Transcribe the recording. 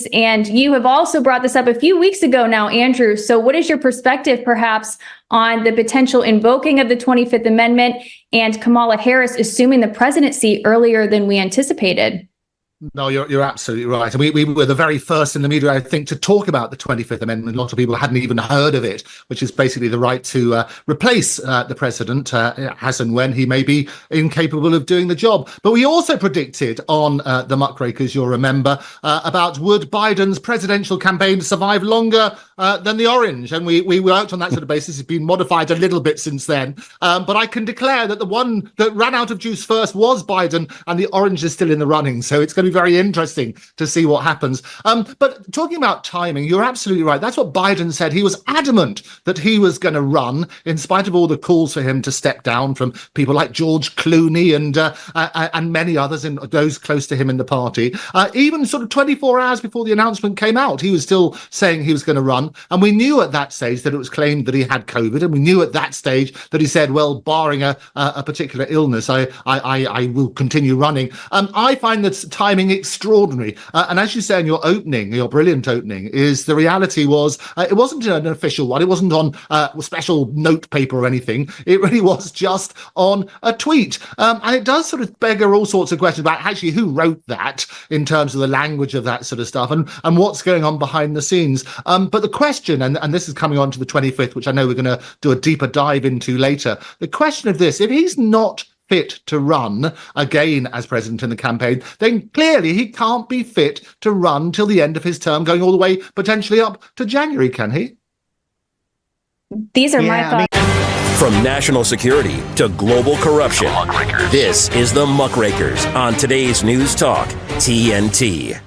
case. And you have also brought this up a few weeks ago now, Andrew. So what is your perspective, perhaps, on the potential invoking of the 25th Amendment and Kamala Harris assuming the presidency earlier than we anticipated? No, you're absolutely right. And we were the very first in the media, I think, to talk about the 25th Amendment. A lot of people hadn't even heard of it, which is basically the right to replace the president as and when he may be incapable of doing the job. But we also predicted on the Muckrakers, you'll remember, about would Biden's presidential campaign survive longer than the orange? And we worked on that sort of basis. It's been modified a little bit since then. But I can declare that the one that ran out of juice first was Biden, and the orange is still in the running. So it's going to be very interesting to see what happens. But talking about timing, you're absolutely right. That's what Biden said. He was adamant that he was going to run, in spite of all the calls for him to step down from people like George Clooney and many others, and those close to him in the party. Even sort of 24 hours before the announcement came out, he was still saying he was going to run. And we knew at that stage that it was claimed that he had COVID. And we knew at that stage that he said, well, barring a particular illness, I will continue running. I find that timing extraordinary. And as you say in your brilliant opening, is the reality was it wasn't an official one. It wasn't on special note paper or anything. It really was just on a tweet. And it does sort of beggar all sorts of questions about actually who wrote that in terms of the language of that sort of stuff and what's going on behind the scenes. But the question, and this is coming on to the 25th, which I know we're going to do a deeper dive into later, the question of this, if he's not fit to run again as president in the campaign, then clearly he can't be fit to run till the end of his term, going all the way potentially up to January, can he? These are my thoughts. From national security to global corruption, this is the Muckrakers on today's News Talk TNT.